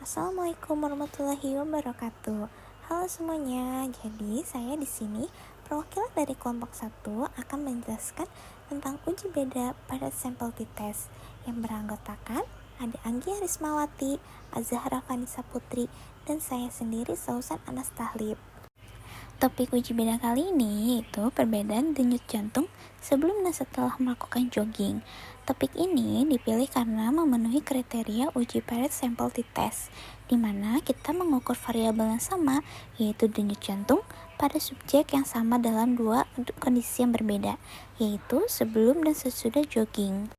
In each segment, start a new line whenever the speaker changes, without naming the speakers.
Assalamualaikum warahmatullahi wabarakatuh. Halo semuanya. Jadi saya di sini perwakilan dari kelompok 1 akan menjelaskan tentang uji beda pada sampel t-test yang beranggotakan ada Anggi Harismawati, Azahra Vanessa Putri, dan saya sendiri Sausan Anas Tahlib. Topik uji beda kali ini yaitu perbedaan denyut jantung sebelum dan setelah melakukan jogging. Topik ini dipilih karena memenuhi kriteria uji Barrett sampel t-test, di mana kita mengukur variabel yang sama, yaitu denyut jantung, pada subjek yang sama dalam dua kondisi yang berbeda, yaitu sebelum dan sesudah jogging.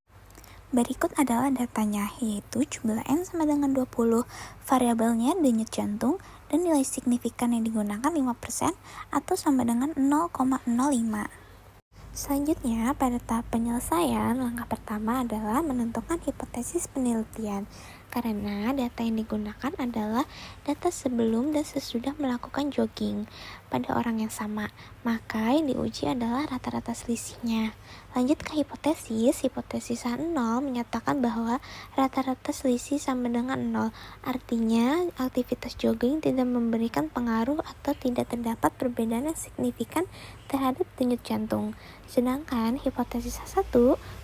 Berikut adalah datanya, yaitu jumlah N sama dengan 20, variabelnya denyut jantung, dan nilai signifikan yang digunakan 5% atau sama dengan 0,05. Selanjutnya, pada tahap penyelesaian, langkah pertama adalah menentukan hipotesis penelitian, karena data yang digunakan adalah data sebelum dan sesudah melakukan jogging pada orang yang sama, maka yang diuji adalah rata-rata selisihnya. Lanjut ke hipotesis 0 menyatakan bahwa rata-rata selisih sama dengan 0, artinya aktivitas jogging tidak memberikan pengaruh atau tidak terdapat perbedaan yang signifikan terhadap denyut jantung. Sedangkan hipotesis 1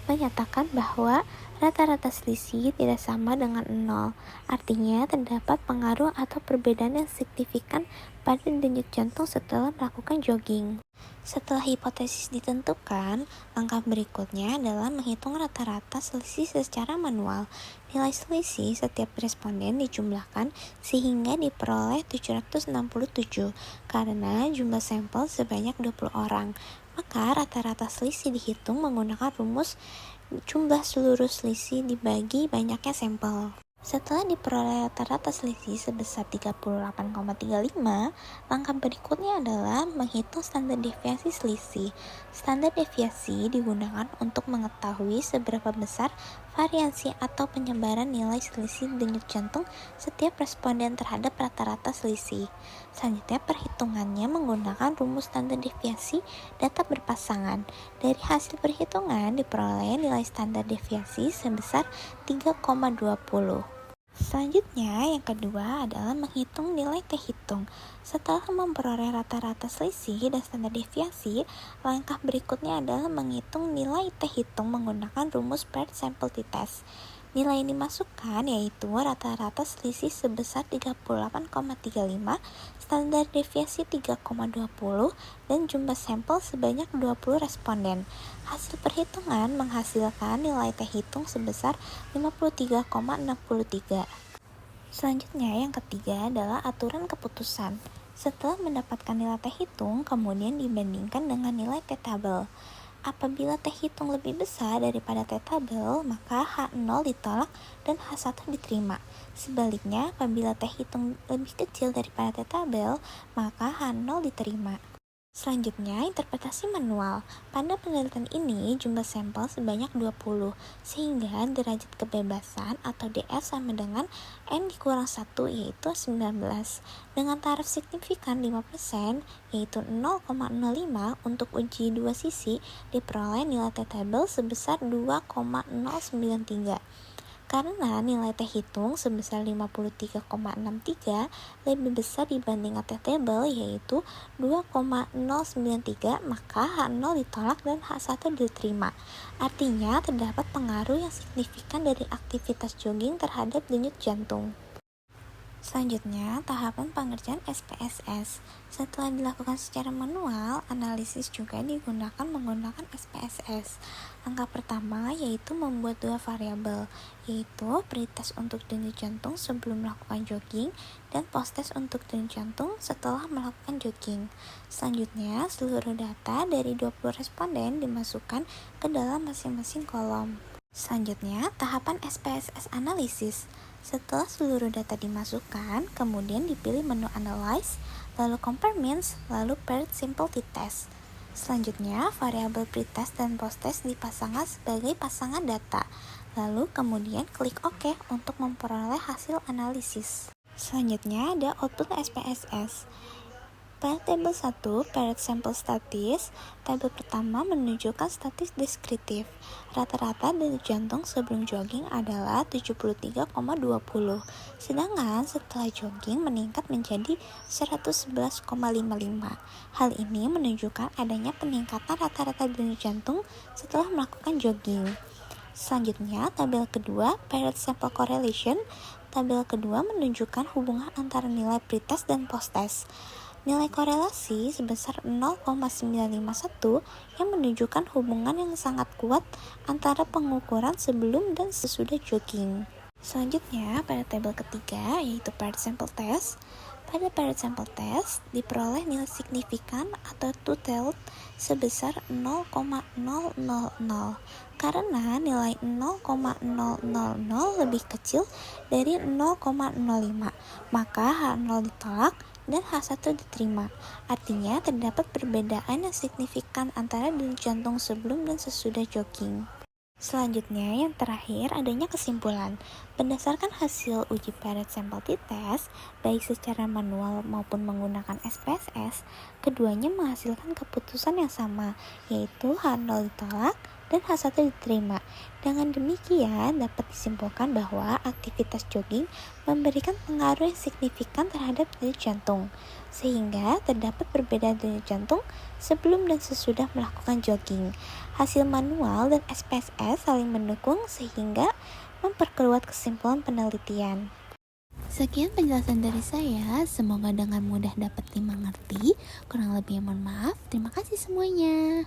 menyatakan bahwa rata-rata selisih tidak sama dengan 0, artinya terdapat pengaruh atau perbedaan yang signifikan pada denyut jantung setelah melakukan jogging. Setelah hipotesis ditentukan, langkah berikutnya adalah menghitung rata-rata selisih secara manual. Nilai selisih setiap responden dijumlahkan sehingga diperoleh 767 karena jumlah sampel sebanyak 20 orang. Maka rata-rata selisih dihitung menggunakan rumus jumlah seluruh selisih dibagi banyaknya sampel. Setelah diperoleh rata-rata selisih sebesar 38,35, langkah berikutnya adalah menghitung standar deviasi selisih. Standar deviasi digunakan untuk mengetahui seberapa besar variasi atau penyebaran nilai selisih denyut jantung setiap responden terhadap rata-rata selisih. Selanjutnya, perhitungannya menggunakan rumus standar deviasi data berpasangan. Dari hasil perhitungan diperoleh nilai standar deviasi sebesar 3,20. Selanjutnya, yang kedua adalah menghitung nilai T-hitung. Setelah memperoleh rata-rata selisih dan standar deviasi, langkah berikutnya adalah menghitung nilai T-hitung menggunakan rumus Barrett sampel t-test. Nilai yang dimasukkan yaitu rata-rata selisih sebesar 38,35, standar deviasi 3,20, dan jumlah sampel sebanyak 20 responden. Hasil perhitungan menghasilkan nilai T-hitung sebesar 53,63. Selanjutnya, yang ketiga adalah aturan keputusan. Setelah mendapatkan nilai T-hitung, kemudian dibandingkan dengan nilai T-tabel. Apabila T-hitung lebih besar daripada T-tabel, maka H0 ditolak dan H1 diterima. Sebaliknya, apabila T-hitung lebih kecil daripada T-tabel, maka H0 diterima. Selanjutnya, interpretasi manual. Pada penelitian ini, jumlah sampel sebanyak 20, sehingga derajat kebebasan atau DF sama dengan N dikurang 1, yaitu 19. Dengan taraf signifikan 5%, yaitu 0,05 untuk uji dua sisi, diperoleh nilai T-tabel sebesar 2,093. Karena nilai T-hitung sebesar 53,63 lebih besar dibanding T-tabel yaitu 2,093, maka H0 ditolak dan H1 diterima. Artinya terdapat pengaruh yang signifikan dari aktivitas jogging terhadap denyut jantung. Selanjutnya, tahapan pengerjaan SPSS. Setelah dilakukan secara manual, analisis juga digunakan menggunakan SPSS. Langkah pertama yaitu membuat dua variabel, yaitu pretest untuk denyut jantung sebelum melakukan jogging dan posttest untuk denyut jantung setelah melakukan jogging. Selanjutnya, seluruh data dari 20 responden dimasukkan ke dalam masing-masing kolom. Selanjutnya, tahapan SPSS analisis. Setelah seluruh data dimasukkan, kemudian dipilih menu Analyze, lalu Compare Means, lalu Paired Simple t-test. Selanjutnya, variabel pretest dan posttest dipasangkan sebagai pasangan data. Lalu kemudian klik OK untuk memperoleh hasil analisis. Selanjutnya ada output SPSS. Pada tabel 1, paired sample statis, tabel pertama menunjukkan statis deskriptif. Rata-rata denyut jantung sebelum jogging adalah 73,20, sedangkan setelah jogging meningkat menjadi 111,55. Hal ini menunjukkan adanya peningkatan rata-rata denyut jantung setelah melakukan jogging. Selanjutnya, tabel kedua, paired sample correlation. Tabel kedua menunjukkan hubungan antara nilai pretest dan posttest. Nilai korelasi sebesar 0,951 yang menunjukkan hubungan yang sangat kuat antara pengukuran sebelum dan sesudah jogging. Selanjutnya, pada tabel ketiga, yaitu paired sample test. Pada paired sample test, diperoleh nilai signifikan atau two-tailed sebesar 0,000 karena nilai 0,000 lebih kecil dari 0,05, maka H0 ditolak dan H1 diterima. Artinya, terdapat perbedaan yang signifikan antara denyut jantung sebelum dan sesudah jogging. Selanjutnya, yang terakhir, adanya kesimpulan. Berdasarkan hasil uji paired sample t-test, baik secara manual maupun menggunakan SPSS, keduanya menghasilkan keputusan yang sama, yaitu H0 ditolak dan H1 diterima. Dengan demikian, dapat disimpulkan bahwa aktivitas jogging memberikan pengaruh yang signifikan terhadap denyut jantung, sehingga terdapat perbedaan denyut jantung sebelum dan sesudah melakukan jogging. Hasil manual dan SPSS saling mendukung sehingga memperkuat kesimpulan penelitian. Sekian penjelasan dari saya, semoga dengan mudah dapat dimengerti. Kurang lebihnya mohon maaf. Terima kasih semuanya.